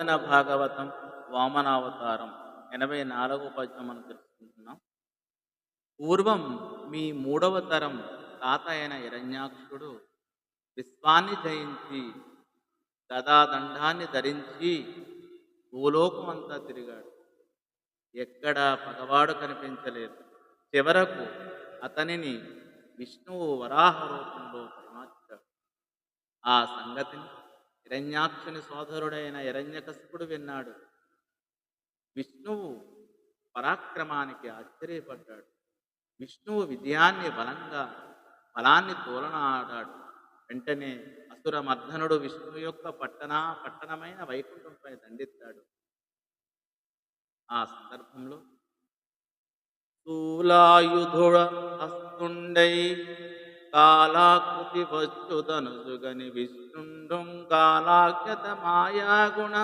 నూతన భాగవతం వామనావతారం 84వ పద్యం మనం తెలుసుకుంటున్నాం. పూర్వం మీ మూడవ తరం తాత అయిన హిరణ్యాక్షుడు విశ్వాన్ని జయించి గదాదండాన్ని ధరించి భూలోకమంతా తిరిగాడు. ఎక్కడా పగవాడు కనిపించలేదు. చివరకు అతనిని విష్ణువు వరాహ రూపంలో పరిమార్చాడు. ఆ సంగతిని హిరణ్యాక్షుని సోదరుడైన హిరణ్యకశిపుడు విన్నాడు. విష్ణువు పరాక్రమానికి ఆశ్చర్యపడ్డాడు. విష్ణువు విజయాన్ని బలాన్ని తోలనాడాడు. వెంటనే అసుర మర్దనుడు విష్ణువు యొక్క పట్టణమైన వైకుంఠంపై దండెత్తాడు. ఆ సందర్భంలో శూలాయుధుడ హస్తుండై కాలాకృతి వచ్చుదనుజుగని విష్ణుండుం కాలాఖ్యత మాయాగుణ